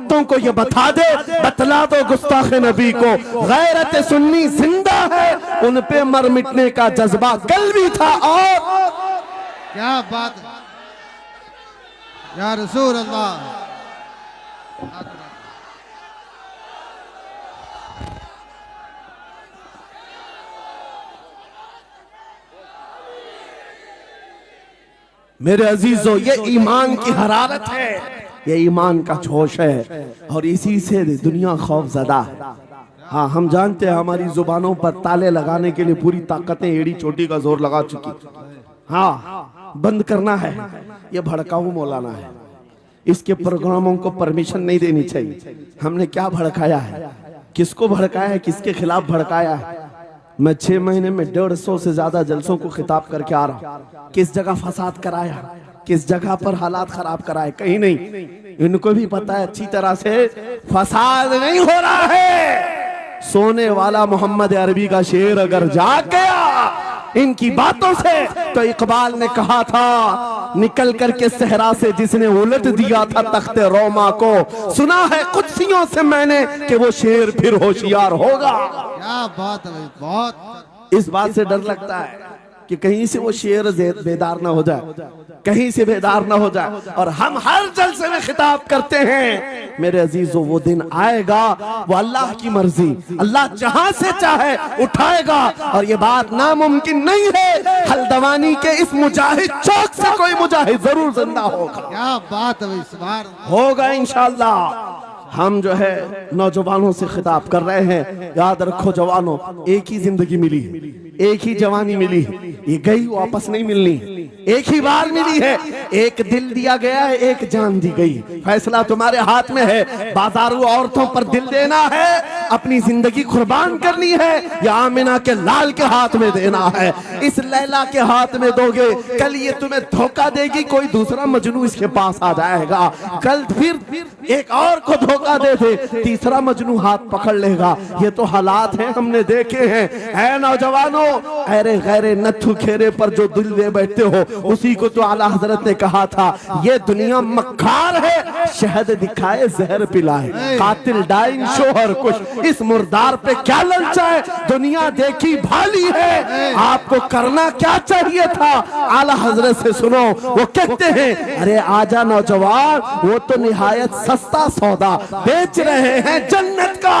कुत्तों को ये बता दे, बतला दो गुस्ताख नबी को, गैरत सुन्नी जिंदा है, उन पे मर मिटने का जज्बा कल भी था। और क्या बात है या रसूल अल्लाह। मेरे अजीजों, ये ईमान की हरारत है, ये ईमान का जोश है, और इसी से दुनिया खौफजदा है। हाँ, हम जानते हैं हमारी जुबानों पर ताले लगाने के लिए पूरी ताकतें एड़ी चोटी का जोर लगा चुकी। हाँ, बंद करना है, ये भड़काऊ मौलाना है, इसके प्रोग्रामों को परमिशन नहीं देनी चाहिए। हमने क्या भड़काया है, किसको भड़काया है, किसके खिलाफ भड़काया है? मैं 6 महीने में 150 से ज्यादा जलसों को खिताब करके आ रहा हूँ। किस जगह फसाद कराया, किस जगह पर हालात खराब कराए? कहीं नहीं। इनको भी पता है अच्छी तरह से फसाद नहीं हो रहा है। सोने वाला मोहम्मद अरबी का शेर अगर जाग गया इनकी बातों से, तो इकबाल ने कहा था, निकल करके सहरा से जिसने उलट दिया था तख्ते रोमा को, सुना है कुत्सियों से मैंने कि वो शेर फिर होशियार होगा। क्या बात है भाई, बहुत। इस बात से डर लगता है कि कहीं से वो शेर बेदार ना हो जाए, कहीं से बेदार ना हो जाए। और हम हर जलसे में खिताब करते हैं, मेरे अजीजों वो दिन आएगा, वो अल्लाह की मर्जी, अल्लाह जहां से चाहे उठाएगा, और ये बात नामुमकिन नहीं है। हल्द्वानी के इस मुजाहिद चौक से कोई मुजाहिद जरूर जिंदा होगा। क्या बात है भाई, सुभान होगा इंशाअल्लाह। हम जो है नौजवानों से खिताब कर रहे हैं, याद रखो जवानों, एक ही जिंदगी मिली, एक ही जवानी मिली, ये गई वापस नहीं मिलनी, एक ही बार मिली है। एक दिल दिया गया है, एक जान दी गई, फैसला तुम्हारे हाथ में है। बाजारू औरतों पर दिल देना है, अपनी जिंदगी कुर्बान करनी है, या आमिना के लाल के हाथ में देना है। इस लैला के हाथ में दोगे, कल ये तुम्हें धोखा देगी, कोई दूसरा मजनू इसके पास आ जाएगा, कल फिर एक और को धोखा दे दे, तीसरा मजनू हाथ पकड़ लेगा। ये तो हालात हैं, हमने देखे हैं। ऐ नौजवानों, अरे गैरे नथु खेरे पर जो दिल दे बैठते हो, उसी को तो आला हजरत ने कहा था, ये दुनिया मक्कार है, शहद दिखाए जहर पिलाए, कातिल डाइन शोहर कुछ, इस मुर्दार पे क्या ललचाए, दुनिया देखी भाली है, आपको करना क्या चाहिए था? आला हजरत से सुनो, वो कहते हैं, अरे आजा नौजवान, वो तो निहायत सस्ता सौदा बेच रहे हैं जन्नत का,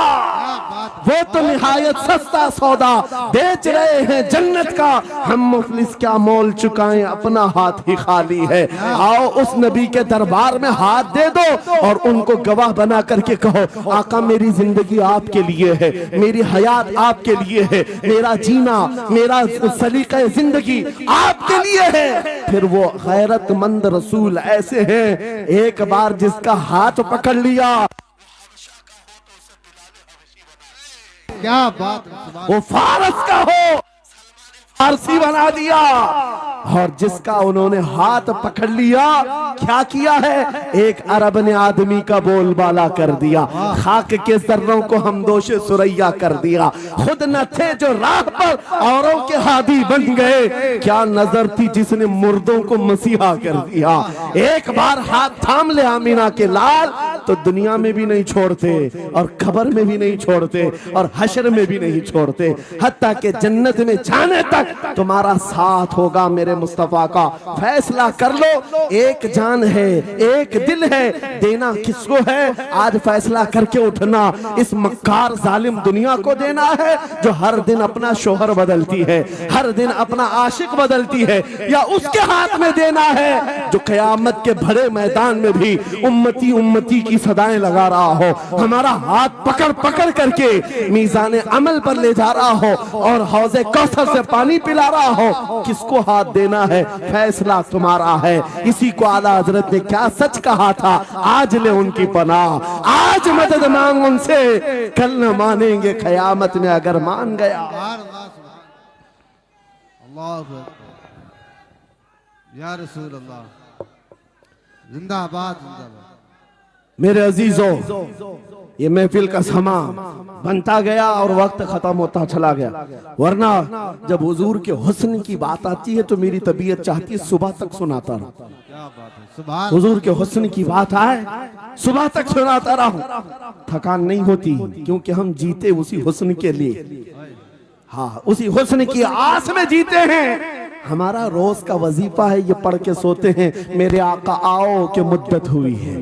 वो तो निहायत सस्ता सौदा बेच रहे हैं जन्नत का, हम मुफलिस क्या मोल चुकाएं, अपना हाथ ही खाली है। आओ उस नबी के दरबार में हाथ दे दो और उनको गवाह बना करके कहो, आका मेरी जिंदगी आपके लिए है, मेरी हयात आपके लिए है, मेरा जीना, मेरा सलीका जिंदगी आपके लिए है। फिर वो गैरतमंद रसूल ऐसे हैं, एक बार जिसका हाथ पकड़ लिया, क्या बात है, वो फारस का हो फारसी बना दिया, और जिसका उन्होंने हाथ पकड़ लिया, क्या किया है? एक अरब ने आदमी का बोलबाला कर दिया, खाक के जर्रों को हमदोशे सुरैया कर दिया, खुद न थे जो राह पर औरों के हादी बन गए, क्या नजर थी जिसने मुर्दों को मसीहा कर दिया। एक बार हाथ थाम ले आमीना के लाल, तो दुनिया में भी नहीं छोड़ते, और खबर में भी नहीं छोड़ते, और हशर में भी नहीं छोड़ते, हत्ता के जन्नत में जाने तक तुम्हारा साथ होगा। मेरे मुस्तफा का फैसला कर लो, एक जान है, एक दिल है, देना किसको है? आज फैसला करके उठना, इस मक्कार जालिम दुनिया को देना है, जो हर दिन अपना शोहर बदलती है, हर दिन अपना आशिक बदलती है, या उसके हाथ में देना है जो कयामत के भरे मैदान में भी उम्मती उम्मती की सदाएं लगा रहा हो, हमारा हाथ पकड़ पकड़ करके मीज़ान अमल पर ले जा रहा हो, और हौज़े कौसर से पानी पिला रहा हो। किसको हाथ देना है? फैसला तुम्हारा है। इसी को आला हजरत ने क्या सच कहा था, आज ले उनकी पनाह, आज मदद मांग उनसे, कल न मानेंगे कयामत में अगर मान गया। अल्लाह या रसूल अल्लाह, जिंदाबाद जिंदाबाद। मेरे अजीजों, ये महफिल का समा बनता गया और वक्त खत्म होता चला गया, वरना जब हुजूर के हुस्न की बात आती है तो मेरी तबीयत चाहती है सुबह तक सुनाता रहूं। क्या बात है, सुभान हुजूर के हुस्न की बात आए सुबह तक सुनाता रहूं, थकान नहीं होती, क्योंकि हम जीते उसी हुस्न के लिए, हाँ उसी हुस्न की आस में जीते हैं। हमारा रोज का वजीफा है, ये पढ़ के सोते हैं, मेरे आका आओ कि मुद्दत हुई है,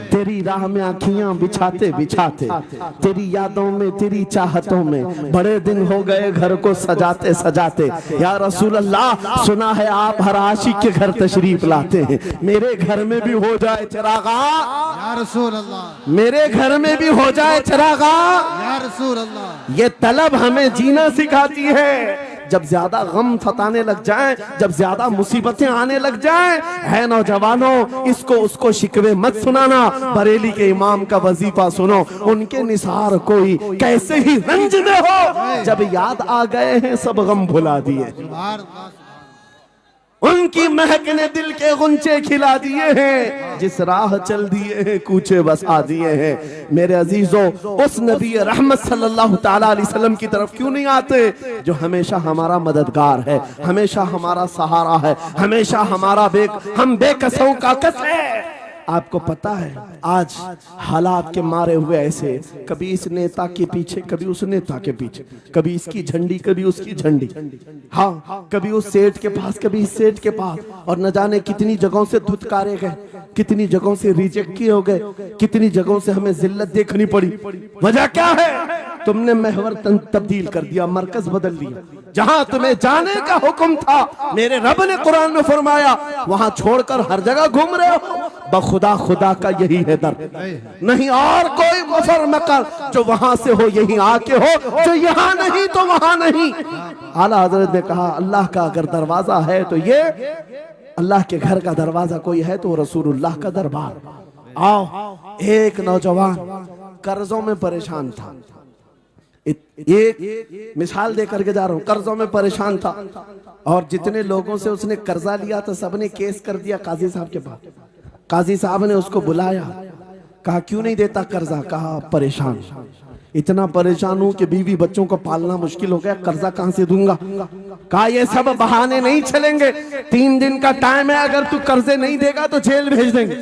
तेरी राह में आँखियां बिछाते बिछाते, तेरी यादों में तेरी चाहतों में बड़े दिन हो गए घर को सजाते सजाते। या रसूल अल्लाह, सुना है आप हर आशिक के घर तशरीफ लाते हैं, मेरे घर में भी हो जाए चिरागा, या रसूल अल्लाह, मेरे घर में भी हो जाए चिरागा। या रसूल अल्लाह, ये तलब हमें जीना सिखाती है। जब ज्यादा गम सताने लग जाएं, जब ज्यादा मुसीबतें आने लग जाएं, है नौजवानों, इसको उसको शिकवे मत सुनाना, बरेली के इमाम का वजीफा सुनो, उनके निसार कोई कैसे ही रंज में हो, जब याद आ गए हैं सब गम भुला दिए, सुभान अल्लाह, उनकी महक ने दिल के गुंचे खिला दिए हैं, जिस राह चल दिए हैं कूचे बसा दिए हैं। मेरे अजीजों, उस नबी रहमत सल्लल्लाहु ताला अलैहि वसल्लम की तरफ क्यों नहीं आते जो हमेशा हमारा मददगार है, हमेशा हमारा सहारा है, हमेशा हमारा हम बेकसों का कस है। आपको पता है आज हालात के मारे हुए ऐसे, कभी इस नेता के पीछे, कभी उस नेता के पीछे, कभी इसकी झंडी कभी उसकी झंडी, हाँ कभी उस सेठ के पास कभी इस सेठ के पास, और न जाने कितनी जगहों से धुतकारे गए, कितनी जगहों से रिजेक्ट किए हो गए, कितनी जगहों से हमें जिल्लत देखनी पड़ी। वजह क्या है? तुमने महवर तब्दील कर दिया, मरकज बदल दिया। जहां तुम्हें जाने का हुक्म था, मेरे रब ने कुरान में फरमाया, वहां छोड़कर हर जगह घूम रहे हो। बखुदा खुदा का यही है दर, नहीं और कोई मुफर मकर, जो वहां से हो यही आके हो, जो यहाँ नहीं तो वहां नहीं। आला हजरत ने कहा, अल्लाह का अगर दरवाजा है तो ये अल्लाह के घर का दरवाजा कोई है तो रसूलुल्लाह का दरबार। आओ, एक नौजवान कर्जों में परेशान था, एक मिसाल दे करके जा रहा हूं, कर्जों में परेशान था और जितने लोगों से उसने कर्जा लिया था सबने केस कर दिया काजी साहब के पास। काजी साहब ने उसको बुलाया, कहा क्यों नहीं देता कर्जा? कहा परेशान, इतना परेशान हूं कि बीवी बच्चों को पालना मुश्किल हो गया, कर्जा कहां से दूंगा। कहा ये सब बहाने नहीं चलेंगे, 3 दिन का टाइम है, अगर तू कर्जे नहीं देगा तो जेल भेज देंगे।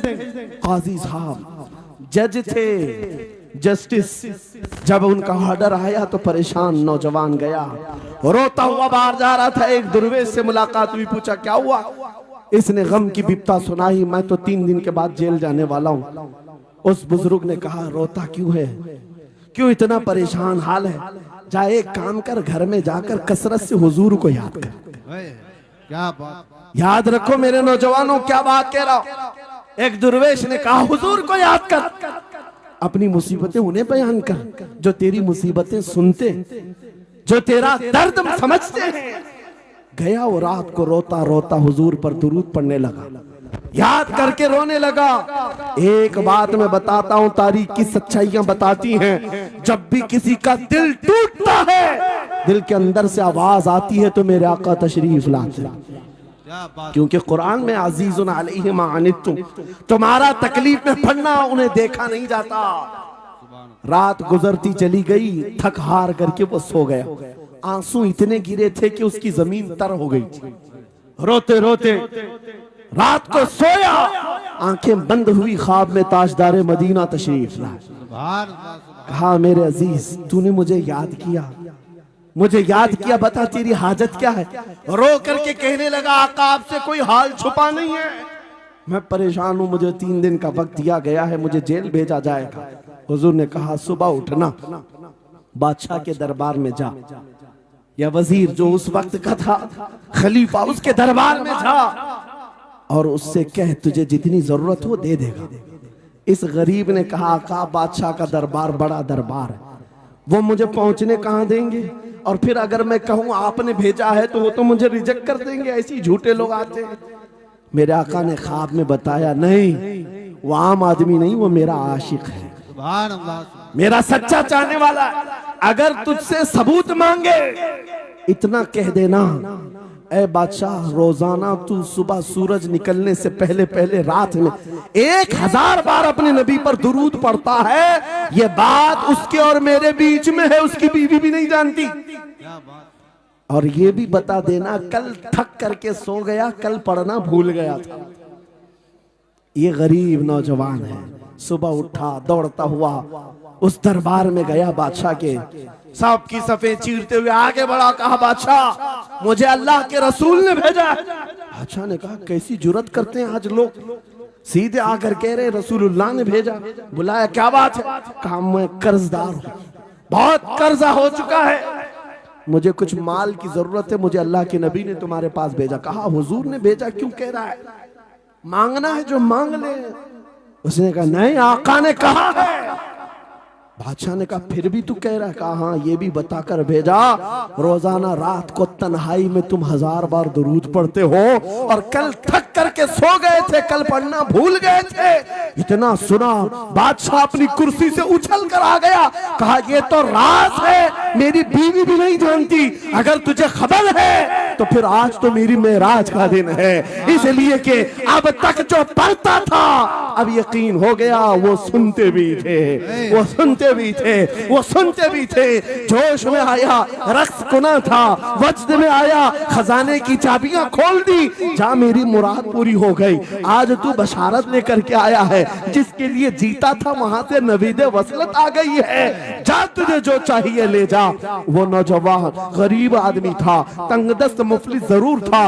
काजी साहब जज थे, जस्टिस, जब उनका ऑर्डर आया तो परेशान नौजवान गया, रोता हुआ बाहर जा रहा था। एक दुर्वेश से मुलाकात हुई, पूछा क्या हुआ? इसने गम की बिपता सुनाई, मैं तो 3 दिन के बाद जेल जाने वाला हूं। उस बुजुर्ग ने कहा, रोता क्यों है, क्यों इतना परेशान हाल है? जा एक काम कर, घर में जाकर कसरत से हुजूर को याद कर। क्या बात, याद रखो मेरे नौजवानों, क्या बात कह रहा हूं। एक दुर्वेश ने कहा, हुजूर को याद कर, अपनी मुसीबतें उन्हें बयान कर जो तेरी मुसीबतें सुनते, जो तेरा दर्द समझते हैं। गया वो रात को रोता रोता हुजूर पर दुरूद पढ़ने लगा, याद करके रोने लगा। एक बात मैं बताता हूं, तारीख की सच्चाइयां बताती हैं, जब भी किसी का दिल टूटता है, दिल के अंदर से आवाज आती है तो मेरे आका तशरीफ लाते हैं। क्योंकि कुरान में अजीजुन अलैहि मा अनित्तुम, तुम्हारा तकलीफ में पड़ना उन्हें देखा नहीं जाता। रात गुजरती चली गई, थक हार करके वो सो गया। आंसू इतने गिरे थे कि उसकी जमीन तर हो गई थी। रोते रोते रात को सोया, आंखें बंद हुई, ख्वाब में ताजदार मदीना तशरीफ लाए। कहा मेरे अजीज, तूने मुझे याद किया, मुझे याद किया, बता तेरी हाजत क्या है? रो करके कहने लगा, आका आपसे कोई हाल छुपा नहीं है, मैं परेशान हूं, मुझे 3 दिन का वक्त दिया गया है, मुझे जेल भेजा जाएगा। हुजूर ने कहा, सुबह उठना, बादशाह के दरबार में जा, या वजीर जो उस वक्त का था, खलीफा, उसके दरबार में जा और उससे कह तुझे जितनी जरूरत हो दे देगा। इस गरीब ने कहा, आका बादशाह का दरबार बड़ा दरबार है, वो मुझे पहुंचने कहां देंगे, और फिर अगर मैं कहूं आपने भेजा है तो वो तो मुझे रिजेक्ट कर देंगे, ऐसे झूठे लोग आते हैं। मेरे आका ने ख्वाब में बताया, नहीं वो आम आदमी नहीं, वो मेरा आशिक है, मेरा सच्चा चाहने वाला है। अगर तुझसे सबूत मांगे इतना कह देना, ऐ बादशाह रोजाना तू सुबह सूरज निकलने से पहले पहले रात में 1000 बार अपने नबी पर दुरूद पढ़ता है, ये बात उसके और मेरे बीच में है, उसकी बीवी भी नहीं जानती। क्या बात। और ये भी बता देना, कल थक करके सो गया, कल पढ़ना भूल गया था। ये गरीब नौजवान है, सुबह उठा दौड़ता हुआ उस दरबार में गया बादशाह के, सबकी सफे चीरते हुए आगे बढ़ा, कहा बादशाह मुझे अल्लाह के रसूल ने भेजा है। बादशाह ने कहा कैसी जुर्रत करते हैं आज लोग, सीधे आकर कह रहे रसूलुल्लाह ने भेजा। बुलाया, क्या बात है? कहा मैं कर्जदार हूं, बहुत कर्जा हो चुका है, मुझे कुछ माल की जरूरत है, मुझे अल्लाह के नबी ने तुम्हारे पास भेजा। कहा हुजूर ने भेजा, क्यों कह रहा है? मांगना है जो मांग ले। उसने कहा नहीं, आका ने कहा है। बादशाह ने कहा फिर भी तू कह रहा है? कहा हाँ, ये भी बताकर भेजा रोजाना रात को तन्हाई में तुम 1000 बार दुरूद पढ़ते हो, और कल थक करके सो गए थे, कल पढ़ना भूल गए थे। इतना सुना बादशाह अपनी कुर्सी से उछल कर आ गया, कहा ये तो राज है, मेरी बीवी भी नहीं जानती, अगर तुझे खबर है तो फिर आज तो मेरी मेराज का दिन है, इसलिए कि अब तक जो पढ़ता था अब यकीन हो गया वो सुनते भी थे, वो सुनते भी थे, वो सुनते भी थे। जोश में आया, रक्स कुना था, वज्द में आया, खजाने की चाबियां खोल दी, जा मेरी मुराद पूरी हो गई। आज तू बशारत लेकर के आया है, जिसके लिए जीता था वहां से नवीद वसलत आ गई है, जा तुझे जो चाहिए ले जा। वो नौजवान गरीब आदमी था, तंगदस्त मुफलिस जरूर था,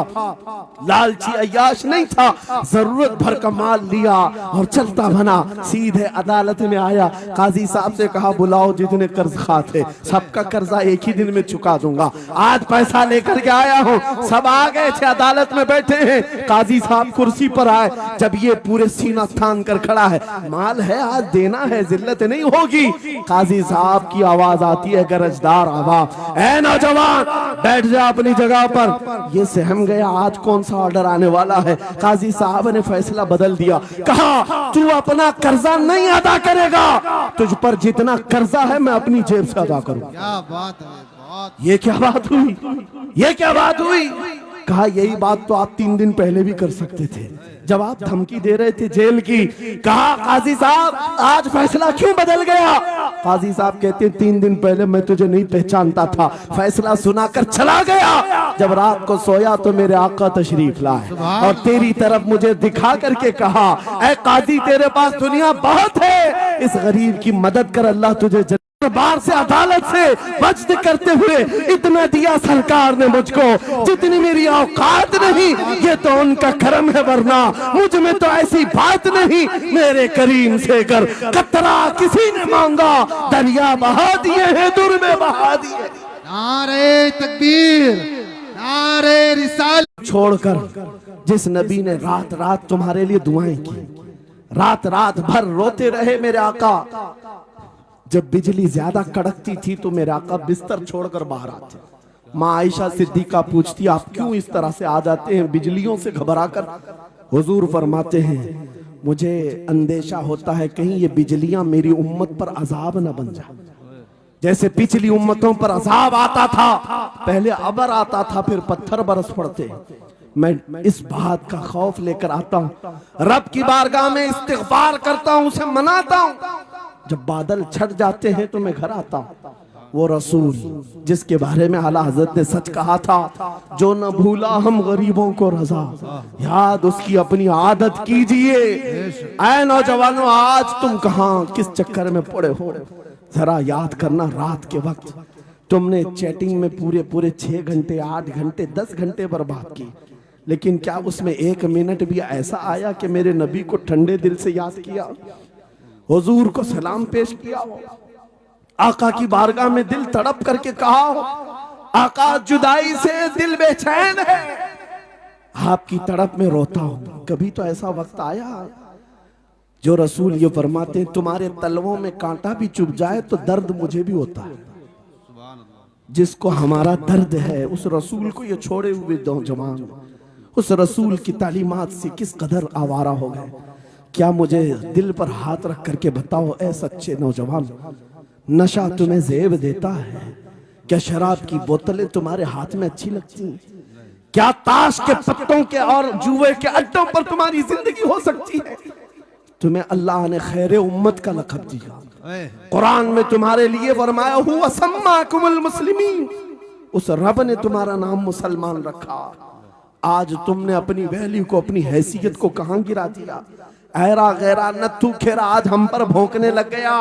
लालची अय्याश नहीं था, जरूरत भर का माल लिया और चलता बना, सीधे अदालत में आया। काजी साहब से कहा बुलाओ जितने कर्ज खा थे, सबका कर्जा एक ही दिन में चुका दूंगा, आज पैसा लेकर के आया हूँ। सब आ गए थे, अदालत में बैठे हैं, काजी साहब कुर्सी पर आए, जब ये पूरे सीना थान कर खड़ा है, माल है आज देना है, जिल्लत नहीं होगी। काजी साहब की आवाज आती है, गरजदार आवाज, ऐ नौजवान बैठ जा अपनी जगह पर। ये सहम गया, आज कौन सा ऑर्डर आने वाला है। काजी साहब ने फैसला बदल दिया, कहा तू अपना कर्जा नहीं अदा करेगा, तुझ पर जितना कर्जा है मैं अपनी जेब से अदा करूं। क्या बात है, बहुत। ये क्या बात हुई, ये क्या बात हुई? कहा यही बात तो आप 3 दिन पहले भी कर सकते थे, जब आप धमकी दे रहे थे जेल की। कहा काजी साहब आज फैसला क्यों बदल गया? काजी साहब कहते 3 दिन पहले मैं तुझे नहीं पहचानता था, फैसला सुनाकर चला गया, जब रात को सोया तो मेरे आका तशरीफ लाए और तेरी तरफ मुझे दिखा करके कहा, ऐ काजी तेरे पास दुनिया बहुत है, इस गरीब की मदद कर, अल्लाह तुझे दरबार से अदालत से वज्द करते हुए इतना दिया सरकार ने मुझको, जितनी मेरी औकात नहीं, ये तो उनका करम है, वरना मुझ में तो ऐसी बात नहीं। मेरे करीम से कर कतरा किसी ने मांगा, दरिया बहा दिए हैं, दुर में बहा दिए। नारे तकबीर, नारे रिसाल। छोड़कर जिस नबी ने रात रात तुम्हारे लिए दुआएं की, रात रात भर रोते रहे मेरे आका, जब बिजली ज्यादा कड़कती थी तो मेरे आका बिस्तर छोड़कर बाहर आते। माँ आयशा सिद्दीका पूछती आप क्यों इस तरह से आ जाते हैं बिजलियों से घबरा कर? हुजूर फरमाते हैं मुझे अंदेशा होता है कहीं ये बिजलियां मेरी उम्मत पर अजाब न बन जाए, जैसे पिछली उम्मतों पर अजाब आता था, पहले अबर आता था फिर पत्थर बरस पड़ते। मैं इस बात का खौफ लेकर आता हूँ, रब की बारगाह में इस्तिग़फार करता हूँ, उसे मनाता हूँ, जब बादल छट जाते हैं तो मैं घर आता हूँ। वो रसूल जिसके बारे में आला हजरत ने सच कहा था, जो न भूला हम गरीबों को रजा, याद उसकी अपनी आदत कीजिए। ऐ नौजवानों आज तुम कहाँ किस चक्कर में पड़े हो, जरा याद करना रात के वक्त तुमने चैटिंग में पूरे पूरे 6 घंटे 8 घंटे 10 घंटे बर्बाद की, लेकिन क्या उसमें 1 मिनट भी ऐसा आया कि मेरे नबी को ठंडे दिल से याद किया, हुजूर को सलाम पेश किया हो, आका की बारगाह में दिल तड़प करके कहा हो, आका जुदाई से दिल बेचैन है, आपकी तड़प में रोता हूं। कभी तो ऐसा वक्त आया जो रसूल ये फरमाते हैं तुम्हारे तलवों में कांटा भी चुभ जाए तो दर्द मुझे भी होता है। जिसको हमारा दर्द है उस रसूल को ये छोड़े हुए नौजवान उस रसूल की तालीमात से किस कदर आवारा हो गए। क्या मुझे दिल पर हाथ रख करके बताओ ऐ सच्चे नौजवान, नशा तुम्हें जेब देता है क्या शराब की बोतलें तुम्हारे हाथ में अच्छी लगती हैं? क्या ताश के पत्तों के और जुए के अड्डों पर तुम्हारी जिंदगी हो सकती है? तुम्हें अल्लाह ने खैर उम्मत का लक़ब दिया। कुरान में तुम्हारे लिए फरमाया हुआ सम्माकुमुल मुस्लिमीन, उस रब ने तुम्हारा नाम मुसलमान रखा। आज तुमने अपनी वैल्यू को, अपनी हैसियत को कहां गिरा दिया? ऐरा गैरा नत्थू खेरा आज हम पर भौंकने लग गया।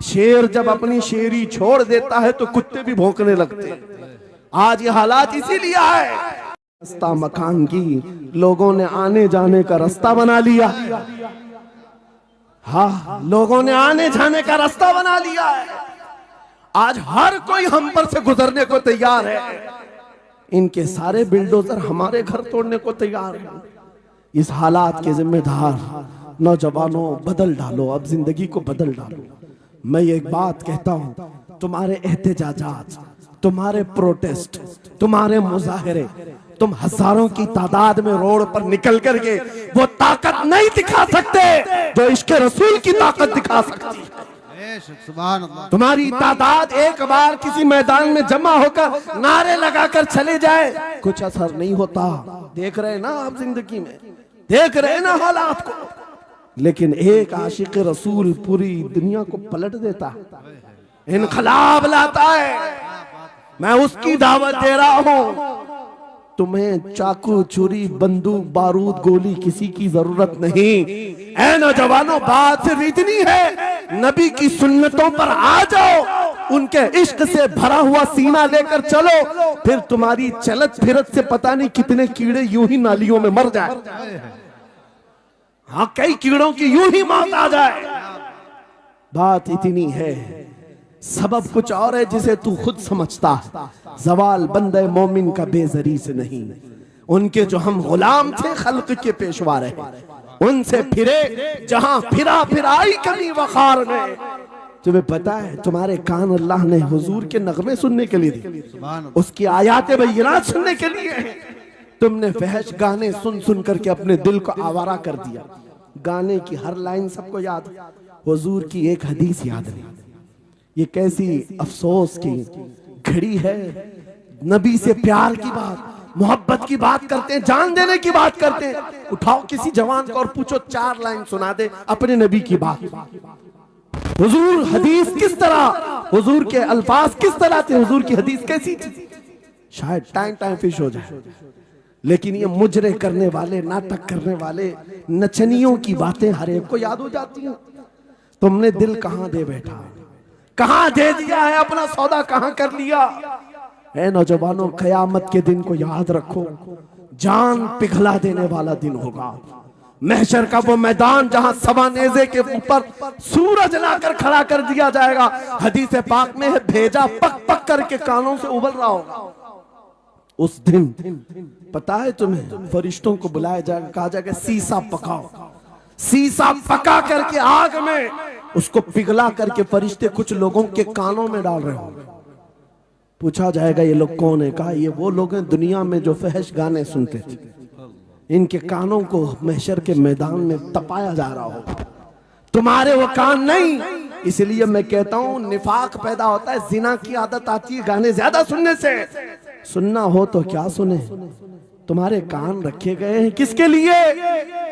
शेर जब अपनी शेरी छोड़ देता है तो कुत्ते भी भौंकने लगते हैं। आज ये हालात इसीलिए है। रास्ता मकान की लोगों ने आने जाने का रास्ता बना लिया। हाँ, लोगों ने आने जाने का रास्ता बना लिया है। आज हर कोई हम पर से गुजरने को तैयार है। इनके सारे बिल्डोजर हमारे घर तोड़ने को तैयार हैं। इस हालात के जिम्मेदार नौजवानों, बदल डालो, अब जिंदगी को बदल डालो। मैं एक बात कहता हूं, तुम्हारे एहतजाजात, तुम्हारे प्रोटेस्ट, तुम्हारे मुजाहरे, तुम हजारों की तादाद में रोड पर निकल करके वो ताकत नहीं दिखा सकते जो इश्क रसूल की ताकत दिखा सकती है। तुम्हारी तादाद एक बार किसी मैदान में जमा होकर नारे लगाकर चले जाए, कुछ असर नहीं होता। देख रहे ना आप, जिंदगी में देख रहे ना हालात को। लेकिन एक आशिक रसूल पूरी दुनिया को पलट देता है, इनकलाब लाता है। मैं उसकी दावत दे रहा हूं। तुम्हें चाकू, छुरी, बंदूक, बारूद, गोली किसी की जरूरत नहीं। ऐ नौजवानों, बात सिर्फ इतनी है, नबी की सुन्नतों पर आ जाओ, उनके इश्क से भरा हुआ सीना लेकर चलो, फिर तुम्हारी चलत फिरत से पता नहीं कितने कीड़े यूं ही नालियों में मर जाए। हाँ, कई कीड़ों की यूं ही मौत आ जाए। बात इतनी है, सबब कुछ और है जिसे तू खुद समझता है। जवाल बंदे मोमिन का बेजरी से नहीं, उनके जो हम गुलाम थे खल्क के पेशवा रहे, उनसे फिरे जहां फिरा फिराई कमी वखार में। तुम्हें पता है, तुम्हारे कान अल्लाह ने हुजूर के नगमे सुनने के लिए दिए, उसकी आयात बय्यिनात सुनने के लिए। तुमने फहश गाने सुन सुन करके अपने दिल को आवारा कर दिया। गाने की हर लाइन सबको याद, हुजूर की एक हदीस याद नहीं। ये कैसी अफसोस की घड़ी है। नबी से प्यार की बात, मोहब्बत की बात करते हैं, जान देने की बात करते हैं। उठाओ किसी जवान को और पूछो 4 लाइन सुना दे अपने नबी की बात। हुजूर हदीस किस तरह, हुजूर के अल्फाज किस तरह थे, हुजूर की हदीस कैसी थी, शायद टाइम फिश हो जाए। लेकिन ये मुजरे करने वाले, नाटक करने वाले, नचनियों की बातें हर एक को याद हो जाती हैं। तुमने दिल कहां दे बैठा, कहां दे दिया है, अपना सौदा कहां कर लिया है। नौजवानों, कयामत के दिन को याद रखो, जान पिघला देने वाला दिन होगा। महशर का वो मैदान जहां सवा नेज़े के ऊपर सूरज लाकर खड़ा कर दिया जाएगा। हदीस पाक में है, भेजा पक पक करके कानों से उबल रहा होगा। उस दिन पता है तुम्हें, फरिश्तों को बुलाया जाएगा, कहा जाएगा सीसा पकाओ। सीसा पका करके आग में उसको पिघला करके फरिश्ते कुछ लोगों के कानों में डाल रहे होंगे। पूछा जाएगा ये लोग कौन है? कहा ये वो लोग हैं दुनिया में जो फहश गाने सुनते थे, इनके कानों को महशर के मैदान में तपाया जा रहा होगा, तुम्हारे वो कान नहीं। इसलिए मैं कहता हूं, निफाक पैदा होता है, जिना की आदत आती है गाने ज्यादा सुनने से। सुनना हो तो क्या सुने, तुम्हारे कान रखे गए हैं किसके लिए?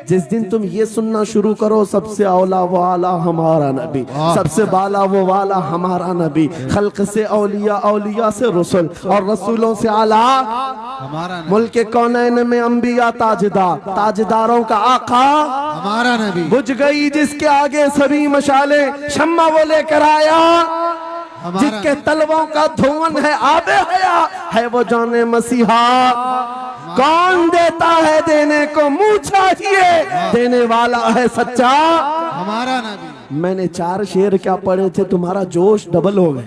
जिस दिन तुम ये सुनना शुरू करो, सबसे औला वाला हमारा नबी, सबसे बाला वो वाला हमारा नबी, खल्क से औलिया, औलिया से रसूल, और रसूलों से आला हमारा नबी, मुल्क कौनैन में अंबिया ताजदार, ताजदारों का आका हमारा नबी। बुझ गई जिसके आगे सभी मशाले, शम्मा वो लेकर आया, जिसके तलवों का धुआं है आबे हया, है वो जाने मसीहा। कौन देता है देने को मुंह चाहिए, देने वाला है सच्चा हमारा नबी। मैंने 4 शेर क्या पढ़े थे, तुम्हारा जोश डबल हो गए।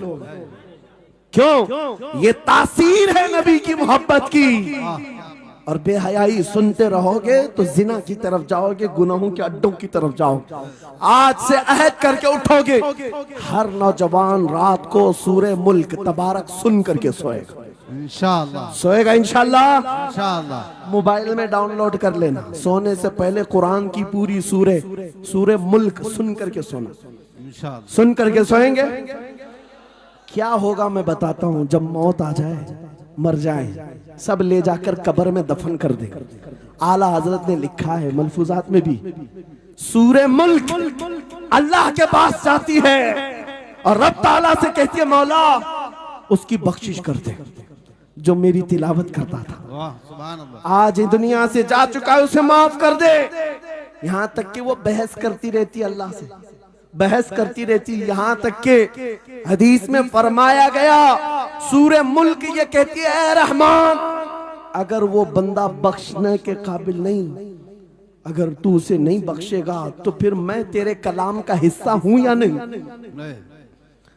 क्यों? ये तासीर है नबी की मोहब्बत की। और बेहयाई सुनते रहोगे तो जिना की तरफ जाओगे, गुनाहों के अड्डों की तरफ जाओगे। आज से अहद करके उठोगे, हर नौजवान रात को सूरे मुल्क तबारक सुन करके सोएगा इंशाअल्लाह। सोएगा इंशाअल्लाह। मोबाइल में डाउनलोड कर लेना, सोने से पहले कुरान की पूरी सूरे मुल्क सुन करके सोना। इंशाअल्लाह सुन करके सोएंगे। क्या होगा मैं बताता हूं। जब मौत आ जाए, मर जाए, सब ले जाकर कब्र में दफन कर दे। आला हजरत ने लिखा है मलफूजात में भी, सूरे मुल्क अल्लाह के पास जाती है और रब ताला से कहती है मौला उसकी बख्शिश कर दे जो मेरी तिलावत करता था, वाह सुभान अल्लाह। आज दुनिया से जा चुका है, उसे माफ कर दे। यहां तक कि वो बहस करती रहती अल्लाह से, बहस करती रहती। यहां तक के हदीस में फरमाया गया, सूरे मुल्क ये कहती है ऐ रहमान, अगर वो बंदा बख्शने के काबिल नहीं, अगर तू उसे नहीं बख्शेगा तो फिर मैं तेरे कलाम का हिस्सा हूं या नहीं? नहीं।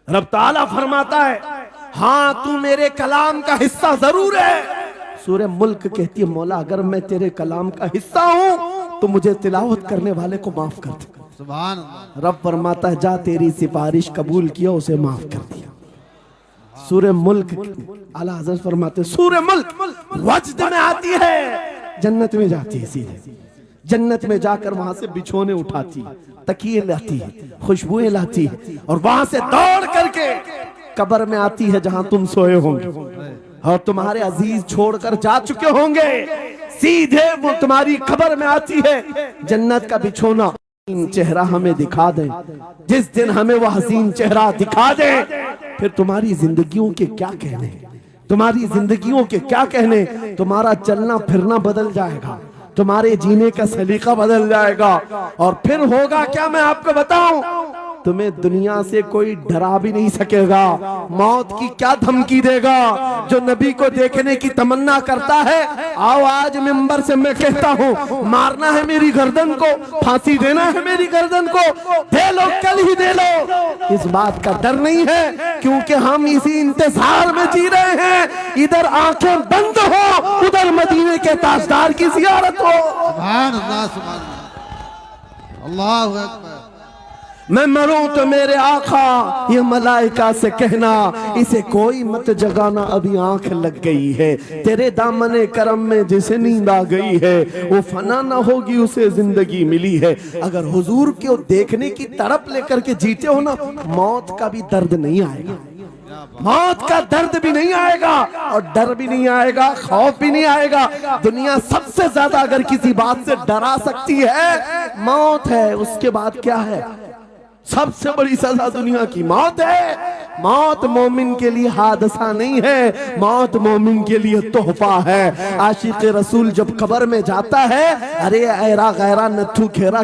रब ताला फरमाता है हाँ तू मेरे कलाम का हिस्सा जरूर है। सूरे मुल्क कहती है मौला अगर मैं तेरे कलाम का हिस्सा हूं तो मुझे तिलावत करने वाले को माफ कर दे। सुभान अल्लाह। रब फरमाता है जा तेरी सिफारिश कबूल किया, उसे माफ कर दिया। सूरे मुल्क आला हज़रत फरमाते सूरे मुल्क वजद में आती है, जन्नत में जाती है, सीधे जन्नत में जाकर वहां से बिछोने उठाती, तकिए लाती है, खुशबुएं लाती है और वहां से दौड़ करके कब्र में आती है जहां तुम सोए होंगे और तुम्हारे अजीज छोड़कर जा चुके होंगे। सीधे वो तुम्हारी कब्र में आती है, जन्नत का बिछोना चेहरा हमें दिखा दे। जिस दिन हमें वो हसीन चेहरा दिखा दे फिर तुम्हारी जिंदगियों के क्या कहने, तुम्हारी जिंदगियों के क्या कहने। तुम्हारा चलना फिरना बदल जाएगा, तुम्हारे जीने का सलीका बदल जाएगा और फिर होगा क्या मैं आपको बताऊं, तुम्हें दुनिया से कोई डरा भी नहीं सकेगा। मौत की क्या धमकी देगा? जो नबी को देखने की तमन्ना करता है, आओ आज मिंबर से मैं कहता हूँ मारना है मेरी गर्दन को, फांसी देना है मेरी गर्दन को, दे लो कल ही दे लो। इस बात का डर नहीं है क्योंकि हम इसी इंतजार में जी रहे हैं, इधर आंखें बंद हो उधर मदीने के ताजदार की जियारत हो। सुभान अल्लाह, सुभान अल्लाह, अल्लाहु अकबर। मैं मरूं तो मेरे आका ये मलाइका से कहना, इसे कोई मत जगाना अभी आंख लग गई है। तेरे दामने करम में जिसे नींद आ गई है वो फना ना होगी, उसे जिंदगी मिली है। अगर हुजूर को देखने की तड़प लेकर के जीते हो ना, मौत का भी दर्द नहीं आएगा, मौत का दर्द भी नहीं आएगा और डर भी नहीं आएगा, खौफ भी नहीं आएगा। दुनिया सबसे ज्यादा अगर किसी बात से डरा सकती है मौत है, उसके बाद क्या है? सबसे बड़ी सजा दुनिया की मौत है। मौत मोमिन के लिए हादसा नहीं है, मौत मोमिन के लिए तोहफा है। आशिक रसूल जब कब्र में जाता है, अरे ऐरा गैरा नथु खेरा